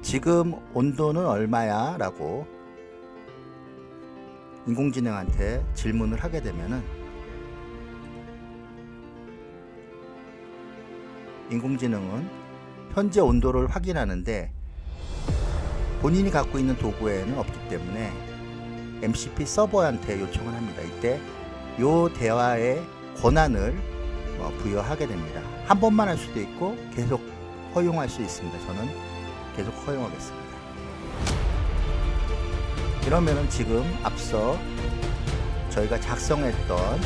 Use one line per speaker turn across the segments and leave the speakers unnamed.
지금 온도는 얼마야? 라고 인공지능한테 질문을 하게 되면은 인공지능은 현재 온도를 확인하는데 본인이 갖고 있는 도구에는 없기 때문에 MCP 서버한테 요청을 합니다. 이때 요 대화의 권한을 부여하게 됩니다. 한 번만 할 수도 있고 계속 허용할 수 있습니다. 저는 계속 허용하겠습니다. 이러면은 지금 앞서 저희가 작성했던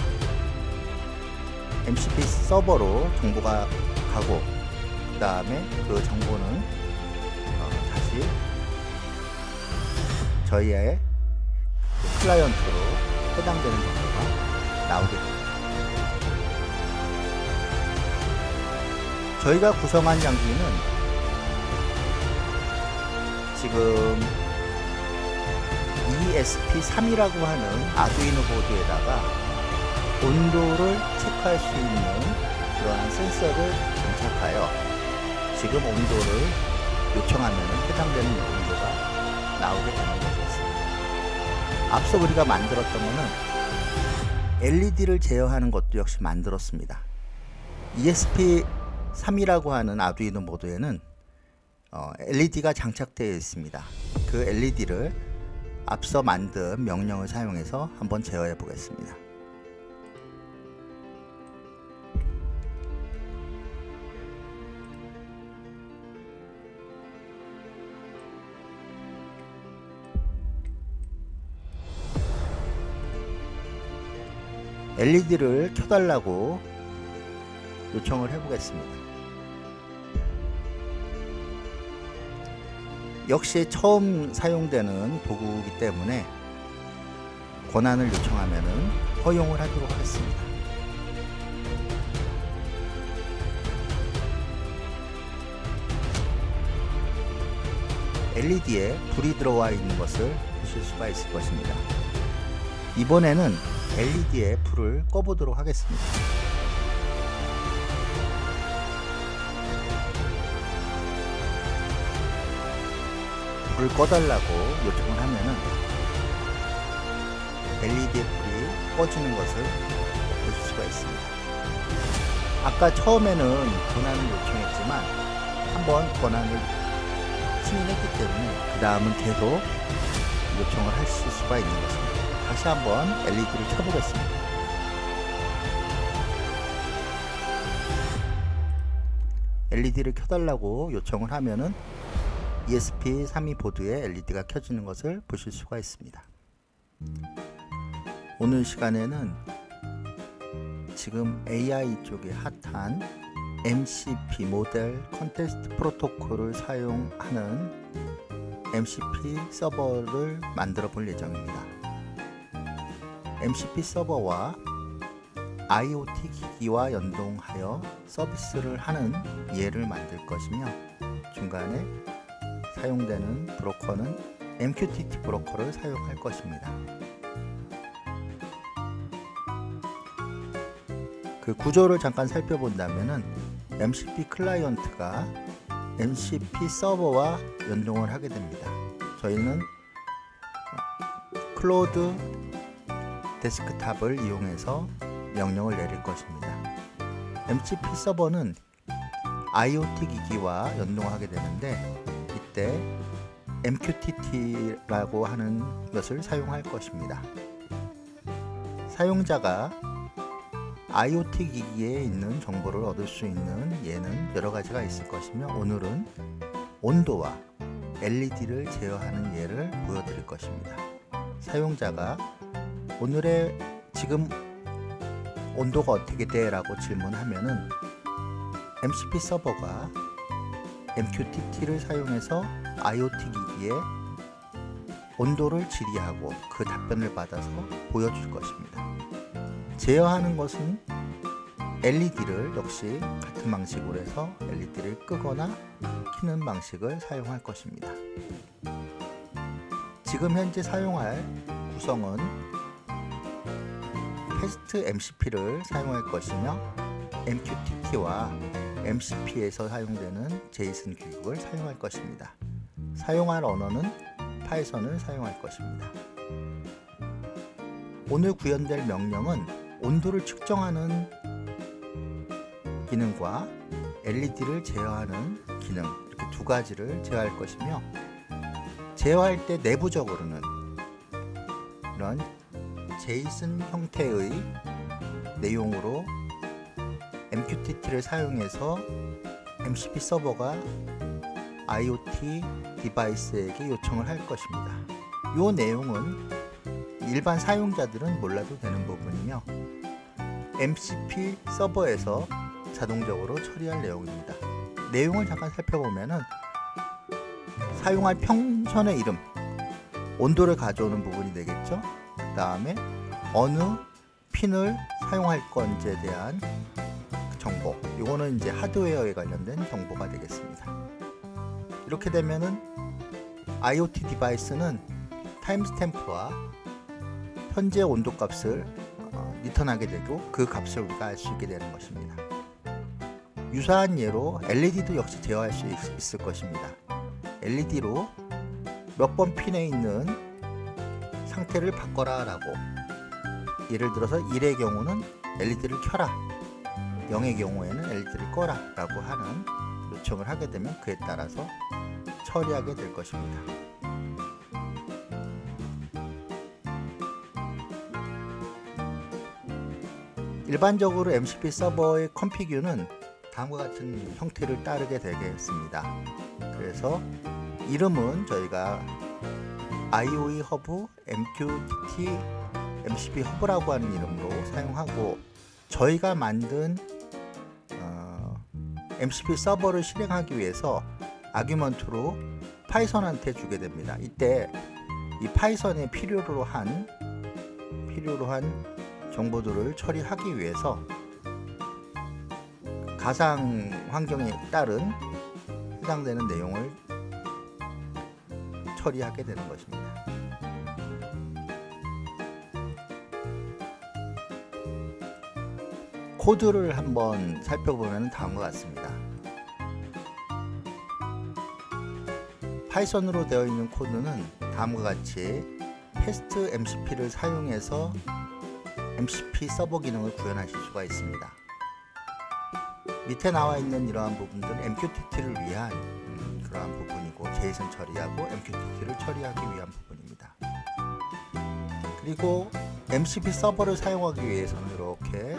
MCP 서버로 정보가 가고 그 다음에 그 정보는 다시 저희의 클라이언트로 해당되는 정보가 나오게 됩니다. 저희가 구성한 장비는 지금 ESP32라고 하는 아두이노 보드에다가 온도를 체크할 수 있는 그러한 센서를 장착하여 지금 온도를 요청하면 해당되는 온도가 나오게 되는 것이었습니다. 앞서 우리가 만들었던 것은 LED를 제어하는 것도 역시 만들었습니다. ESP3이라고 하는 아두이노 보드에는 LED가 장착되어 있습니다. 그 LED를 앞서 만든 명령을 사용해서 한번 제어해 보겠습니다. LED를 켜달라고 요청을 해보겠습니다. 역시 처음 사용되는 도구이기 때문에 권한을 요청하면은 허용을 하도록 하겠습니다. LED에 불이 들어와 있는 것을 보실 수가 있을 것입니다. 이번에는 LED에 불을 꺼보도록 하겠습니다. 불을 꺼달라고 요청을 하면은 LED의 불이 꺼지는 것을 보실 수가 있습니다. 아까 처음에는 권한을 요청했지만 한번 권한을 승인했기 때문에 그 다음은 계속 요청을 하실 수가 있는 것입니다. 다시 한번 LED를 켜보겠습니다. LED를 켜달라고 요청을 하면은 ESP32 보드에 LED가 켜지는 것을 보실 수가 있습니다. 오늘 시간에는 지금 AI 쪽에 핫한 MCP 모델 컨텍스트 프로토콜을 사용하는 MCP 서버를 만들어 볼 예정입니다. MCP 서버와 IoT 기기와 연동하여 서비스를 하는 예를 만들 것이며 중간에 사용되는 브로커는 MQTT 브로커를 사용할 것입니다. 그 구조를 잠깐 살펴본다면은 MCP 클라이언트가 MCP 서버와 연동을 하게 됩니다. 저희는 클로드 데스크탑을 이용해서 명령을 내릴 것입니다. MCP 서버는 IoT 기기와 연동하게 되는데 이때 MQTT라고 하는 것을 사용할 것입니다. 사용자가 IoT 기기에 있는 정보를 얻을 수 있는 예는 여러 가지가 있을 것이며 오늘은 온도와 LED를 제어하는 예를 보여드릴 것입니다. 사용자가 오늘의 지금 온도가 어떻게 돼? 라고 질문하면은 MCP 서버가 MQTT를 사용해서 IoT 기기에 온도를 질의하고 그 답변을 받아서 보여줄 것입니다. 제어하는 것은 LED를 역시 같은 방식으로 해서 LED를 끄거나 켜는 방식을 사용할 것입니다. 지금 현재 사용할 구성은 패스트 MCP를 사용할 것이며 MQTT와 MCP에서 사용되는 제이슨 규격을 사용할 것입니다. 사용할 언어는 파이썬을 사용할 것입니다. 오늘 구현될 명령은 온도를 측정하는 기능과 LED를 제어하는 기능, 이렇게 두 가지를 제어할 것이며, 제어할 때 내부적으로는 이런 제이슨 형태의 내용으로 MQTT를 사용해서 MCP 서버가 IoT 디바이스에게 요청을 할 것입니다. 이 내용은 일반 사용자들은 몰라도 되는 부분이며 MCP 서버에서 자동적으로 처리할 내용입니다. 내용을 잠깐 살펴보면은 사용할 평선의 이름, 온도를 가져오는 부분이 되겠죠. 그 다음에 어느 핀을 사용할 건지에 대한 정보, 이거는 이제 하드웨어에 관련된 정보가 되겠습니다. 이렇게 되면은 IoT 디바이스는 타임스탬프와 현재 온도 값을 리턴하게 되고, 그 값을 우리가 알 수 있게 되는 것입니다. 유사한 예로 LED도 역시 제어할 수 있을 것입니다. LED로 몇 번 핀에 있는 상태를 바꿔라 라고, 예를 들어서 1의 경우는 LED를 켜라, 0의 경우에는 LED를 꺼라 라고 하는 요청을 하게 되면 그에 따라서 처리하게 될 것입니다. 일반적으로 MCP 서버의 컨피규는 다음과 같은 형태를 따르게 되겠습니다. 그래서 이름은 저희가 IOE 허브 MQTT MCP 허브라고 하는 이름으로 사용하고, 저희가 만든 MCP 서버를 실행하기 위해서 아규먼트로 파이썬한테 주게 됩니다. 이때 이 파이썬에 필요로 한 정보들을 처리하기 위해서 가상 환경에 따른 해당되는 내용을 처리하게 되는 것입니다. 코드를 한번 살펴보면 다음과 같습니다. 파이썬으로 되어 있는 코드는 다음과 같이 패스트 MCP를 사용해서 MCP 서버 기능을 구현하실 수가 있습니다. 밑에 나와 있는 이러한 부분들은 MQTT를 위한 그러한 부분이고, 제이슨 처리하고 MQTT를 처리하기 위한 부분입니다. 그리고 MCP 서버를 사용하기 위해서는 이렇게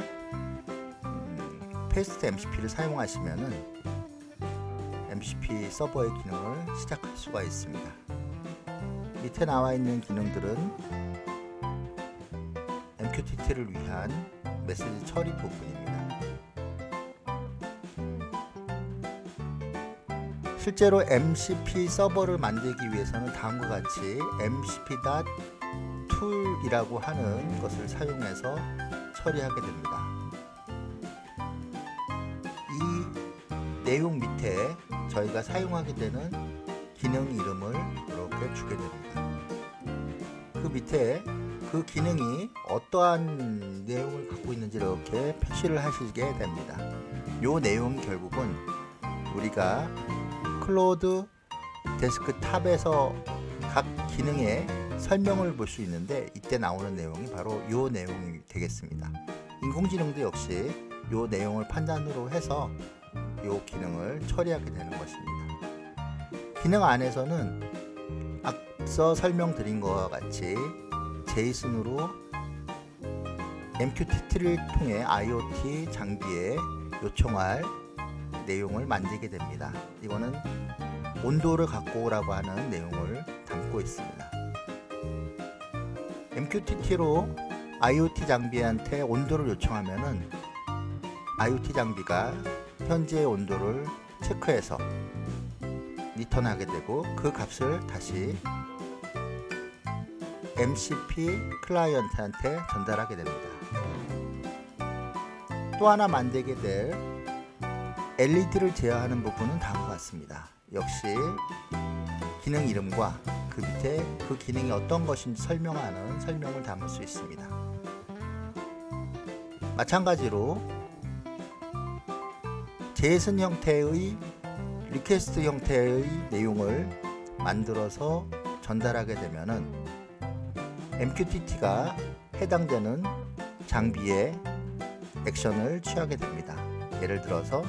패스트 MCP를 사용하시면은 MCP 서버의 기능을 시작할 수가 있습니다. 밑에 나와 있는 기능들은 MQTT를 위한 메시지 처리 부분입니다. 실제로 MCP 서버를 만들기 위해서는 다음과 같이 mcp.tool이라고 하는 것을 사용해서 처리하게 됩니다. 이 내용 밑에 저희가 사용하게 되는 기능 이름을 이렇게 주게 됩니다. 그 밑에 그 기능이 어떠한 내용을 갖고 있는지 이렇게 표시를 하시게 됩니다. 이 내용이 결국은 우리가 클로드 데스크탑에서 각 기능의 설명을 볼 수 있는데, 이때 나오는 내용이 바로 이 내용이 되겠습니다. 인공지능도 역시 이 내용을 판단으로 해서 이 기능을 처리하게 되는 것입니다. 기능 안에서는 앞서 설명드린 것과 같이 제이슨으로 MQTT를 통해 IoT 장비에 요청할 내용을 만들게 됩니다. 이거는 온도를 갖고 오라고 하는 내용을 담고 있습니다. MQTT로 IoT 장비한테 온도를 요청하면은 IoT 장비가 현재의 온도를 체크해서 리턴하게 되고, 그 값을 다시 MCP 클라이언트한테 전달하게 됩니다. 또 하나 만들게 될 LED를 제어하는 부분은 다음과 같습니다. 역시 기능 이름과 그 밑에 그 기능이 어떤 것인지 설명하는 설명을 담을 수 있습니다. 마찬가지로 제이슨 형태의 리퀘스트 형태의 내용을 만들어서 전달하게 되면은 MQTT가 해당되는 장비에 액션을 취하게 됩니다. 예를 들어서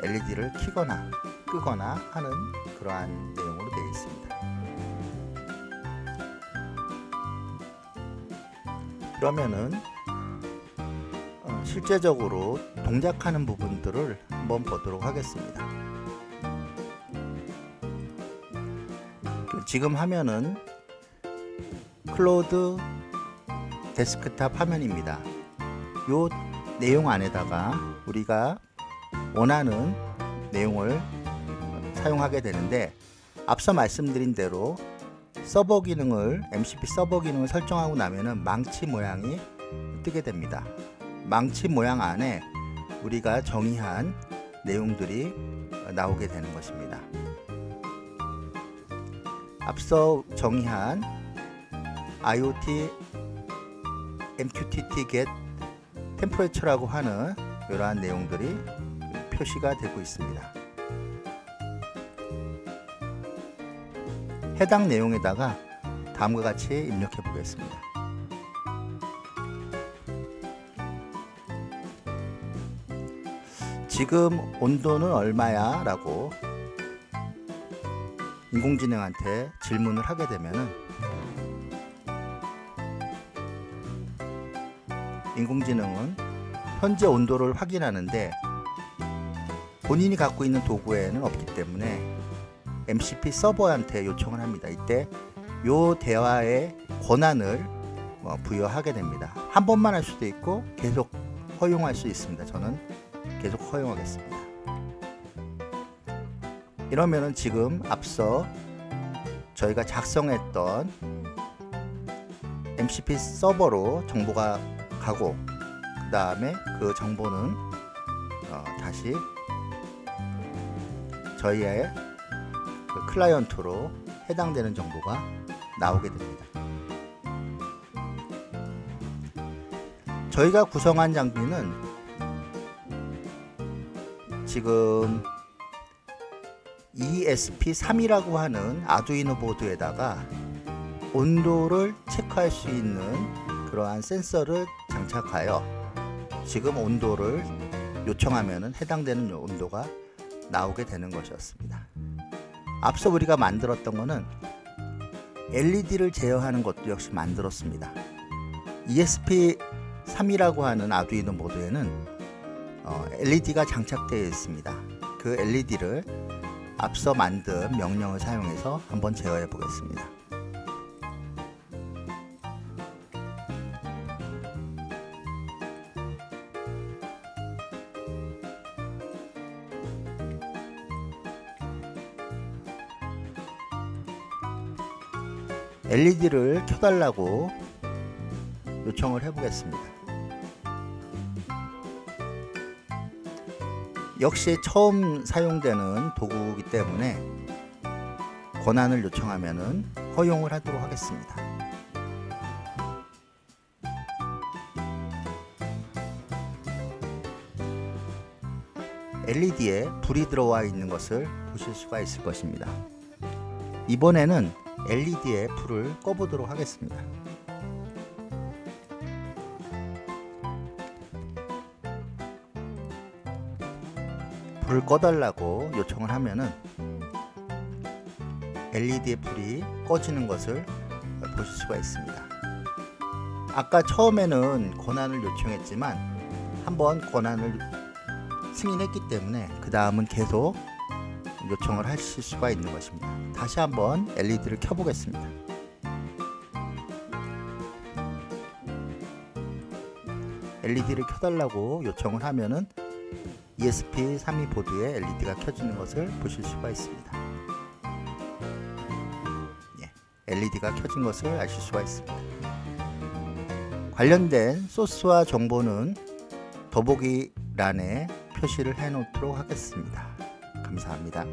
LED를 켜거나 끄거나 하는 그러한 내용으로 되어 있습니다. 그러면은 실제적으로 동작하는 부분들을 한번 보도록 하겠습니다. 지금 화면은 클로우드 데스크탑 화면입니다. 요 내용 안에다가 우리가 원하는 내용을 사용하게 되는데, 앞서 말씀드린 대로 서버 기능을 MCP 서버 기능을 설정하고 나면은 망치 모양이 뜨게 됩니다. 망치 모양 안에 우리가 정의한 내용들이 나오게 되는 것입니다. 앞서 정의한 IoT MQTT get temperature라고 하는 이러한 내용들이 표시가 되고 있습니다. 해당 내용에다가 다음과 같이 입력해 보겠습니다. 지금 온도는 얼마야? 라고 인공지능한테 질문을 하게 되면은 인공지능은 현재 온도를 확인하는데 본인이 갖고 있는 도구에는 없기 때문에 MCP 서버한테 요청을 합니다. 이때 요 대화의 권한을 부여하게 됩니다. 한 번만 할 수도 있고 계속 허용할 수 있습니다. 저는 계속 허용하겠습니다. 이러면은 지금 앞서 저희가 작성했던 MCP 서버로 정보가 가고, 그 다음에 그 정보는 다시 저희의 그 클라이언트로 해당되는 정보가 나오게 됩니다. 저희가 구성한 장비는 지금 ESP32라고 하는 아두이노 보드에다가 온도를 체크할 수 있는 그러한 센서를 장착하여 지금 온도를 요청하면 해당되는 온도가 나오게 되는 것이었습니다. 앞서 우리가 만들었던 것은 LED를 제어하는 것도 역시 만들었습니다. ESP32라고 하는 아두이노 보드에는 LED가 장착되어 있습니다. 그 LED를 앞서 만든 명령을 사용해서 한번 제어해 보겠습니다. LED를 켜달라고 요청을 해보겠습니다. 역시 처음 사용되는 도구이기 때문에 권한을 요청하면 허용을 하도록 하겠습니다. LED에 불이 들어와 있는 것을 보실 수가 있을 것입니다. 이번에는 LED에 불을 꺼보도록 하겠습니다. 불을 꺼달라고 요청을 하면은 LED의 불이 꺼지는 것을 보실 수가 있습니다. 아까 처음에는 권한을 요청했지만 한번 권한을 승인했기 때문에 그 다음은 계속 요청을 하실 수가 있는 것입니다. 다시 한번 LED를 켜보겠습니다. LED를 켜달라고 요청을 하면은 ESP32 보드에 LED가 켜지는 것을 보실 수가 있습니다. LED가 켜진 것을 아실 수가 있습니다. 관련된 소스와 정보는 더보기란에 표시를 해 놓도록 하겠습니다. 감사합니다.